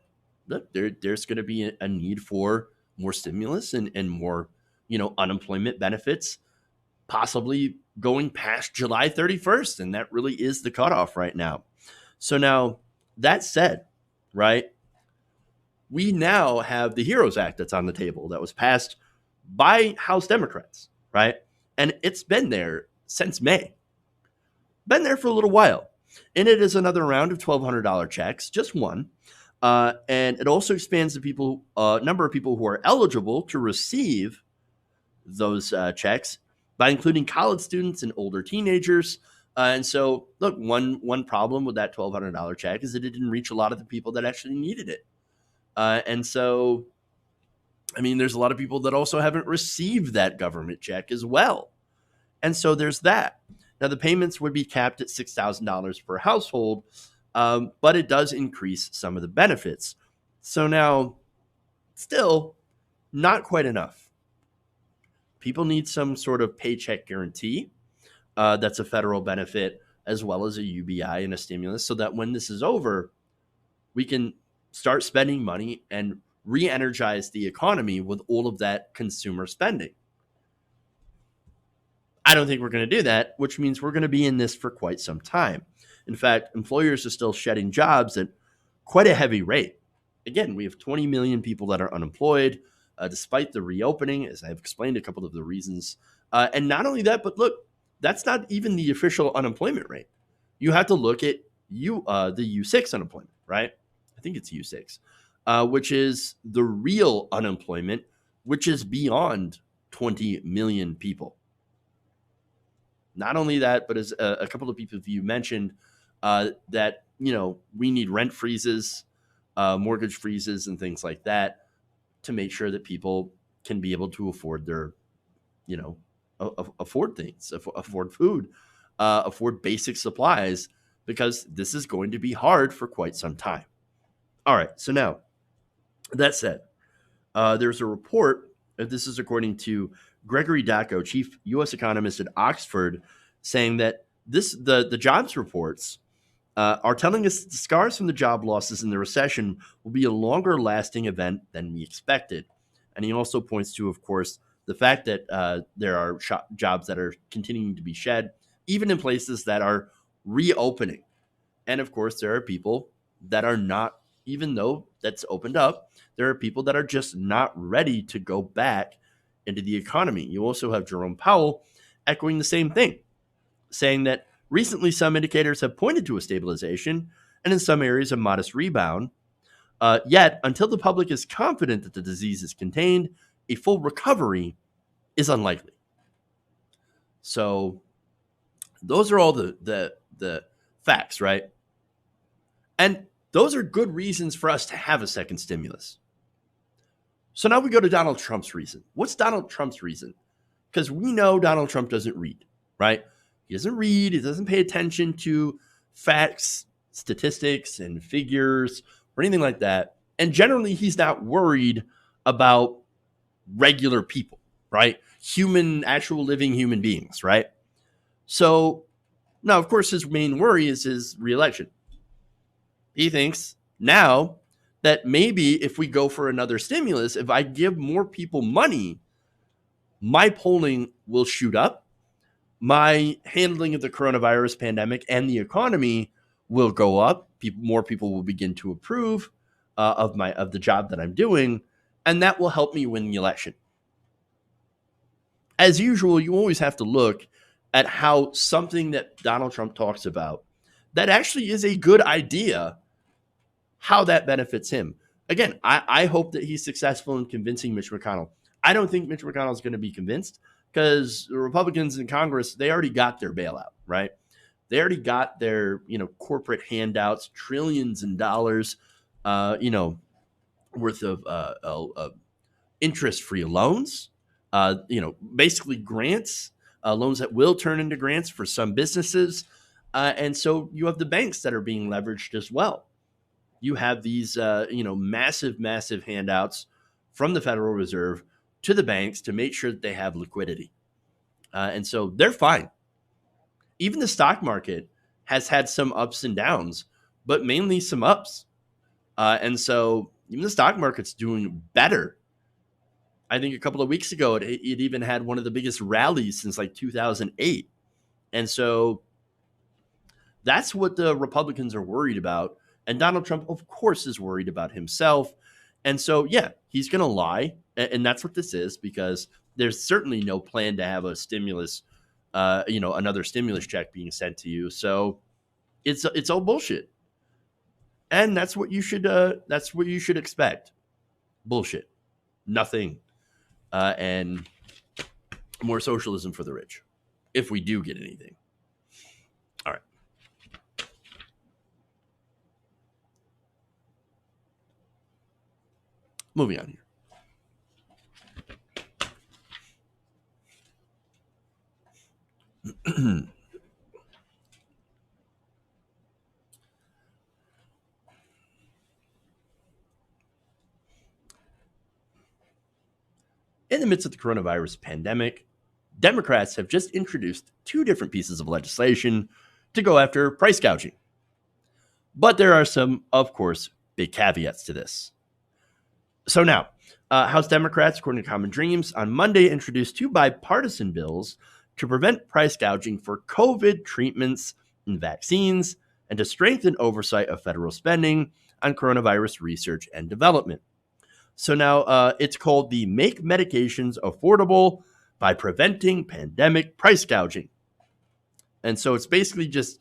there's going to be a need for more stimulus and more, unemployment benefits, possibly going past July 31st. And that really is the cutoff right now. So now that said, right, we now have the HEROES Act that's on the table that was passed by House Democrats, right? And it's been there since May. Been there for a little while. And it is another round of $1,200 checks, just one. And it also expands the number of people who are eligible to receive those checks by including college students and older teenagers. And so, look, one problem with that $1,200 check is that it didn't reach a lot of the people that actually needed it. And so, I mean, there's a lot of people that also haven't received that government check as well. And so there's that. Now, the payments would be capped at $6,000 per household, but it does increase some of the benefits. So now, still not quite enough. People need some sort of paycheck guarantee. That's a federal benefit as well as a UBI and a stimulus so that when this is over, we can start spending money and re-energize the economy with all of that consumer spending. I don't think we're going to do that, which means we're going to be in this for quite some time. In fact, employers are still shedding jobs at quite a heavy rate. Again, we have 20 million people that are unemployed, despite the reopening, as I've explained a couple of the reasons. And not only that, but look, that's not even the official unemployment rate. You have to look at the U6 unemployment, right? I think it's U6, which is the real unemployment, which is beyond 20 million people. Not only that, but as a couple of people you mentioned, that, we need rent freezes, mortgage freezes, and things like that to make sure that people can be able to afford their, afford things, afford food, afford basic supplies, because this is going to be hard for quite some time. All right. So now, that said, there's a report. This is according to Gregory Dacko, chief U.S. economist at Oxford, saying that the jobs reports are telling us the scars from the job losses in the recession will be a longer lasting event than we expected. And he also points to, of course, the fact that there are jobs that are continuing to be shed, even in places that are reopening. And of course, there are people that are not, even though that's opened up, there are people that are just not ready to go back into the economy. You also have Jerome Powell echoing the same thing, saying that recently some indicators have pointed to a stabilization and in some areas a modest rebound. Yet, until the public is confident that the disease is contained, a full recovery is unlikely. So those are all the facts, right? And those are good reasons for us to have a second stimulus. So now we go to Donald Trump's reason. What's Donald Trump's reason? Because we know Donald Trump doesn't read, right? He doesn't read. He doesn't pay attention to facts, statistics, and figures or anything like that. And generally, he's not worried about regular people, right? Actual living human beings, right? So now, of course, his main worry is his reelection. He thinks now that maybe if we go for another stimulus, if I give more people money, my polling will shoot up. My handling of the coronavirus pandemic and the economy will go up. More people will begin to approve of the job that I'm doing, and that will help me win the election. As usual, you always have to look at how something that Donald Trump talks about that actually is a good idea, how that benefits him. Again, I hope that he's successful in convincing Mitch McConnell. I don't think Mitch McConnell is going to be convinced because the Republicans in Congress, they already got their bailout, right? They already got their, corporate handouts, trillions in dollars, worth of interest-free loans, basically grants, loans that will turn into grants for some businesses. And so you have the banks that are being leveraged as well. You have these, massive handouts from the Federal Reserve to the banks to make sure that they have liquidity. And so they're fine. Even the stock market has had some ups and downs, but mainly some ups. And so even the stock market's doing better. I think a couple of weeks ago, it even had one of the biggest rallies since like 2008. And so that's what the Republicans are worried about. And Donald Trump, of course, is worried about himself. And so, yeah, he's going to lie. And that's what this is, because there's certainly no plan to have a stimulus, another stimulus check being sent to you. So it's all bullshit. And that's what you should expect. Bullshit. Nothing. And more socialism for the rich, if we do get anything. All right. Moving on here. In the midst of the coronavirus pandemic, Democrats have just introduced two different pieces of legislation to go after price gouging. But there are some, of course, big caveats to this. So now, House Democrats, according to Common Dreams, on Monday introduced two bipartisan bills to prevent price gouging for COVID treatments and vaccines, and to strengthen oversight of federal spending on coronavirus research and development. So now it's called the Make Medications Affordable by Preventing Pandemic Price Gouging. And so it's basically just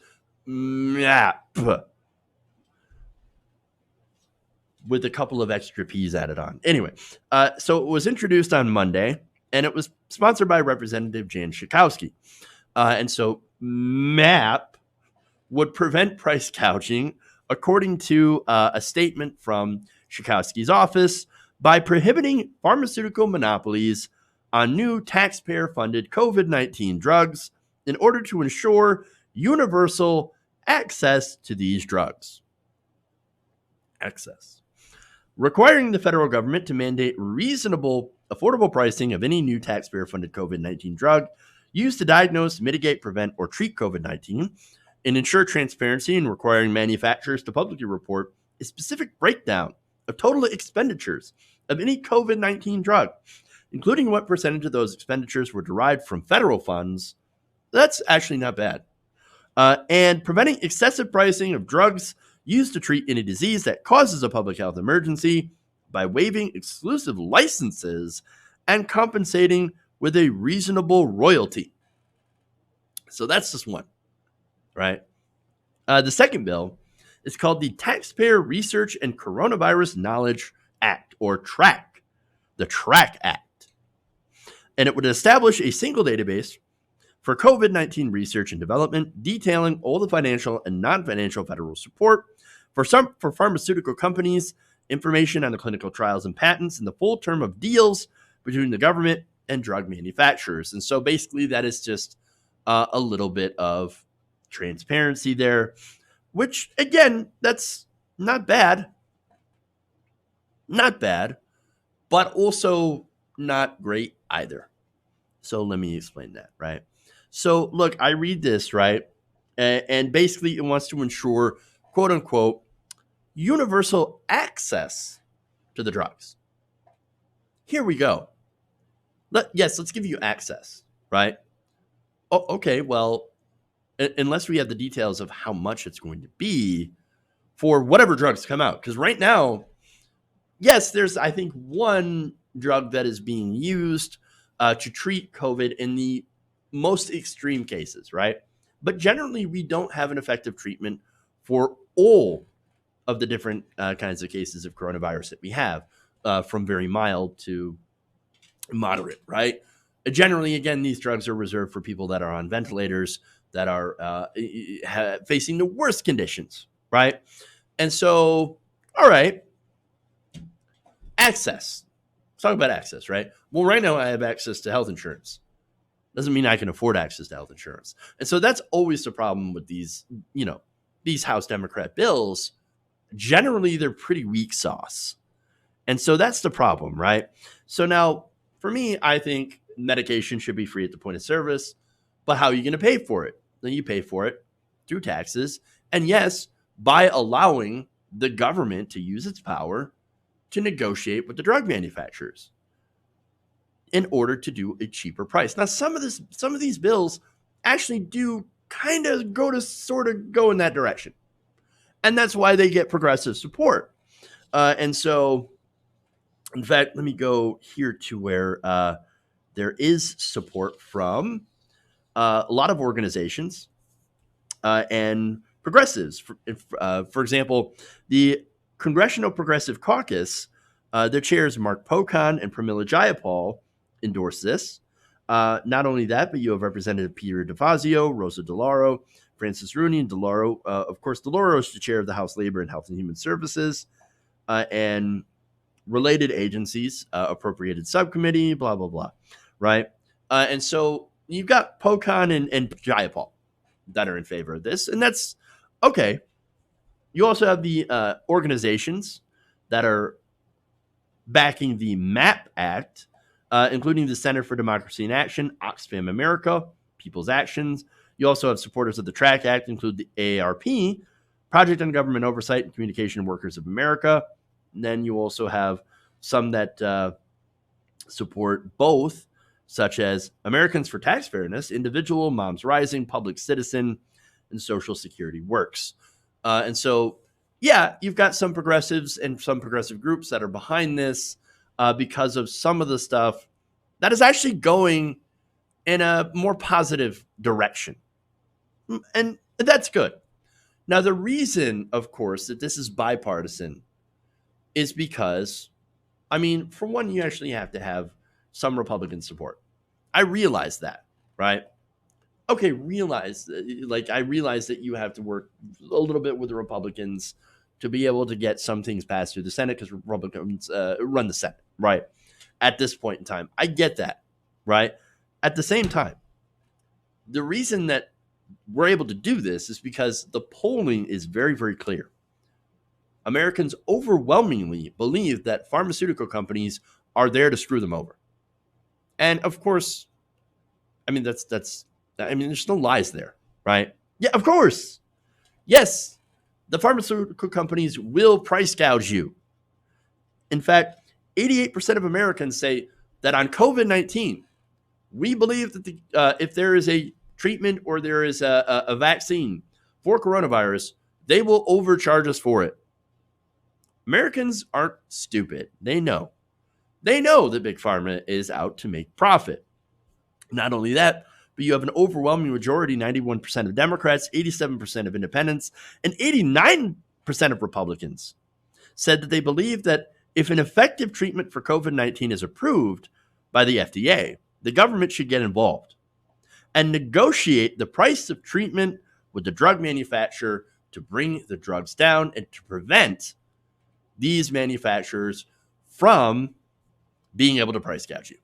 with a couple of extra P's added on. Anyway, so it was introduced on Monday, and it was sponsored by Representative Jan Schakowsky. And so MAP would prevent price gouging, according to a statement from Schakowsky's office, by prohibiting pharmaceutical monopolies on new taxpayer-funded COVID-19 drugs in order to ensure universal access to these drugs. Access. Requiring the federal government to mandate reasonable, affordable pricing of any new taxpayer-funded COVID-19 drug used to diagnose, mitigate, prevent, or treat COVID-19, and ensure transparency and requiring manufacturers to publicly report a specific breakdown of total expenditures of any COVID-19 drug, including what percentage of those expenditures were derived from federal funds. That's actually not bad. And preventing excessive pricing of drugs used to treat any disease that causes a public health emergency by waiving exclusive licenses and compensating with a reasonable royalty. So that's just one, right? The second bill is called the Taxpayer Research and Coronavirus Knowledge Act, or TRAC, the TRAC Act. And it would establish a single database for COVID-19 research and development, detailing all the financial and non-financial federal support for pharmaceutical companies, information on the clinical trials and patents, and the full term of deals between the government and drug manufacturers. And so basically that is just a little bit of transparency there, which again, that's not bad. Not bad, but also not great either. So let me explain that, right? So look, I read this, right? And basically it wants to ensure, quote unquote, universal access to the drugs. Here we go. Let's give you access, right? Oh, okay, well, unless we have the details of how much it's going to be for whatever drugs come out. Because right now, yes, there's, I think, one drug that is being used to treat COVID in the most extreme cases, right? But generally, we don't have an effective treatment for all of the different kinds of cases of coronavirus that we have, from very mild to moderate, right? Generally, again, these drugs are reserved for people that are on ventilators, that are facing the worst conditions, right? And so, all right, access. Let's talk about access, right? Well, right now I have access to health insurance. Doesn't mean I can afford access to health insurance. And so that's always the problem with these, these House Democrat bills. Generally, they're pretty weak sauce. And so that's the problem, right? So now, for me, I think medication should be free at the point of service, but how are you going to pay for it? Then you pay for it through taxes. And yes, by allowing the government to use its power to negotiate with the drug manufacturers in order to do a cheaper price. Now, some of these bills actually do kind of go in that direction. And that's why they get progressive support. And so, in fact, let me go here to where there is support from a lot of organizations and progressives. For example, the Congressional Progressive Caucus, their chairs Mark Pocan and Pramila Jayapal endorse this. Not only that, but you have Representative Peter DeFazio, Rosa DeLauro, Francis Rooney, and DeLauro. Of course, DeLauro is the chair of the House Labor and Health and Human Services and related agencies, appropriated subcommittee, blah, blah, blah, right? And so you've got Pocan and Jayapal that are in favor of this, and that's okay. You also have the organizations that are backing the MAP Act, including the Center for Democracy in Action, Oxfam America, People's Actions. You also have supporters of the TRAC Act, include the AARP, Project on Government Oversight and Communication Workers of America. And then you also have some that support both, such as Americans for Tax Fairness, Individual, Moms Rising, Public Citizen, and Social Security Works. And so, yeah, you've got some progressives and some progressive groups that are behind this because of some of the stuff that is actually going in a more positive direction. And that's good. Now, the reason, of course, that this is bipartisan is because, I mean, for one, you actually have to have some Republican support. I realize that, right? Okay, I realize that you have to work a little bit with the Republicans to be able to get some things passed through the Senate because Republicans run the Senate, right? At this point in time, I get that, right? At the same time, the reason that we're able to do this is because the polling is very, very clear. Americans overwhelmingly believe that pharmaceutical companies are there to screw them over. And of course, I mean, there's no lies there, right? Yeah, of course. Yes, the pharmaceutical companies will price gouge you. In fact, 88% of Americans say that on COVID-19, we believe that if there is a treatment or there is a vaccine for coronavirus, they will overcharge us for it. Americans aren't stupid. They know. They know that Big Pharma is out to make profit. Not only that, but you have an overwhelming majority, 91% of Democrats, 87% of independents, and 89% of Republicans said that they believe that if an effective treatment for COVID-19 is approved by the FDA, the government should get involved and negotiate the price of treatment with the drug manufacturer to bring the drugs down and to prevent these manufacturers from being able to price gouge you.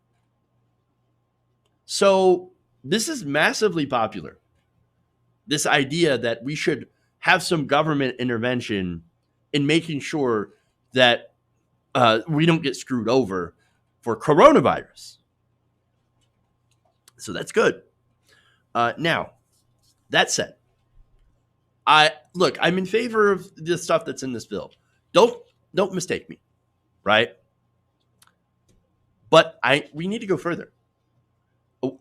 So this is massively popular. This idea that we should have some government intervention in making sure that we don't get screwed over for coronavirus. So that's good. Now, that said, I'm in favor of the stuff that's in this bill. Don't mistake me, right? But we need to go further.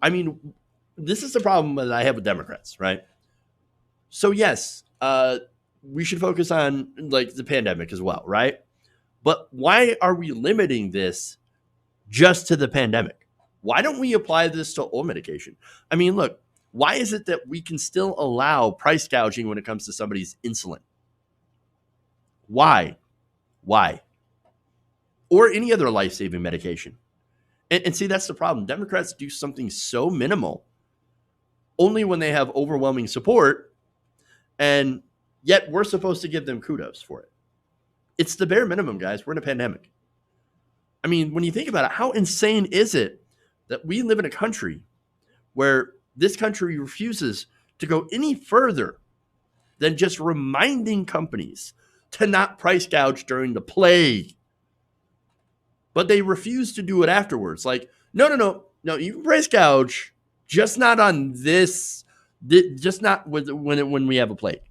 I mean, this is the problem that I have with Democrats, right? So yes, we should focus on like the pandemic as well, right? But why are we limiting this just to the pandemic? Why don't we apply this to all medication? I mean, look, why is it that we can still allow price gouging when it comes to somebody's insulin? Why? Or any other life-saving medication? And see, that's the problem. Democrats do something so minimal only when they have overwhelming support, and yet we're supposed to give them kudos for it. It's the bare minimum, guys. We're in a pandemic. I mean, when you think about it, how insane is it that we live in a country where this country refuses to go any further than just reminding companies to not price gouge during the plague? But they refuse to do it afterwards. Like, no, you can price gouge, just not on this, just not when we have a plague,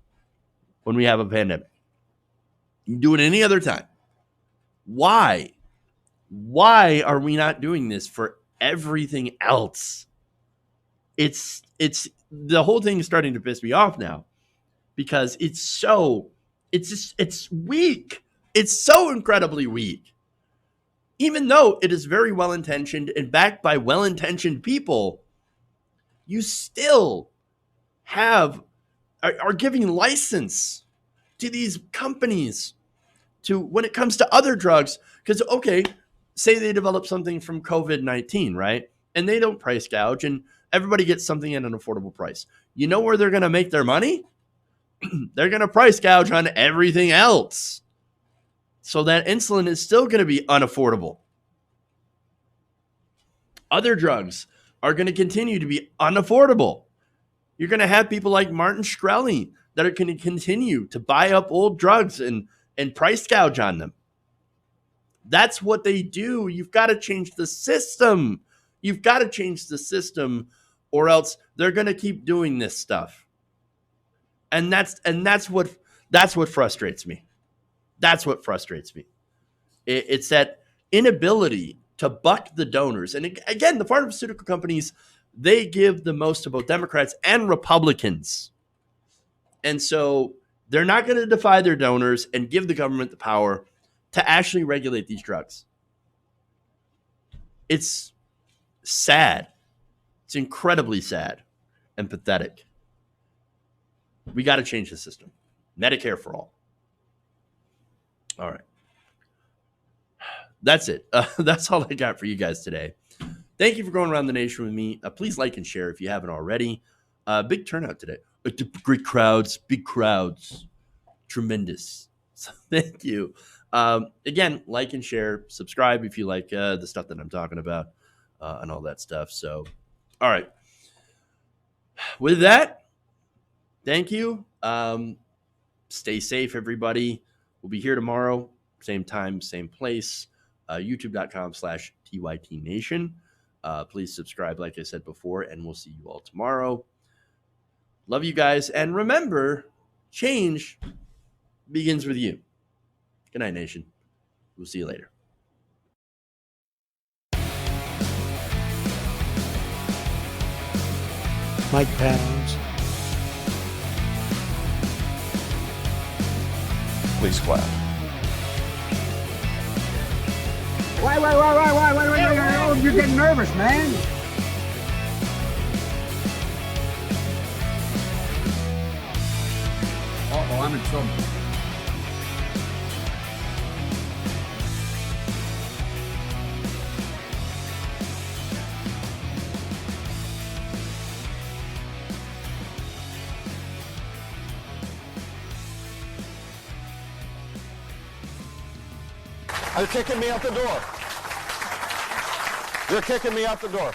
when we have a pandemic. You can do it any other time. Why? Why are we not doing this for everything else? It's the whole thing is starting to piss me off now because it's weak. It's so incredibly weak. Even though it is very well-intentioned and backed by well-intentioned people, you still are giving license to these companies to when it comes to other drugs. Because, okay, say they develop something from COVID-19, right? And they don't price gouge and everybody gets something at an affordable price. You know where they're going to make their money? They're going to price gouge on everything else. So that insulin is still going to be unaffordable. Other drugs are going to continue to be unaffordable. You're going to have people like Martin Shkreli that are going to continue to buy up old drugs and price gouge on them. That's what they do. You've got to change the system. You've got to change the system, or else they're going to keep doing this stuff. And that's what frustrates me. That's what frustrates me. It's that inability to buck the donors. And again, the pharmaceutical companies, they give the most to both Democrats and Republicans. And so they're not going to defy their donors and give the government the power to actually regulate these drugs. It's sad. It's incredibly sad and pathetic. We got to change the system. Medicare for all. All right. that's it. That's all I got for you guys today. Thank you for going around the nation with me. Please like and share if you haven't already. Big turnout today. Great crowds, big crowds. Tremendous. So thank you. Again, like and share. Subscribe if you like the stuff that I'm talking about and all that stuff. So, all right. With that, thank you. Stay safe, everybody. We'll be here tomorrow. Same time, same place. YouTube.com/TYTNation. Please subscribe, like I said before, and we'll see you all tomorrow. Love you guys. And remember, change begins with you. Good night, nation. We'll see you later. Mike Pounds. Please clap. Wait, oh, you're getting nervous, man. Uh-oh, I'm in trouble. You're kicking me out the door. You're kicking me out the door.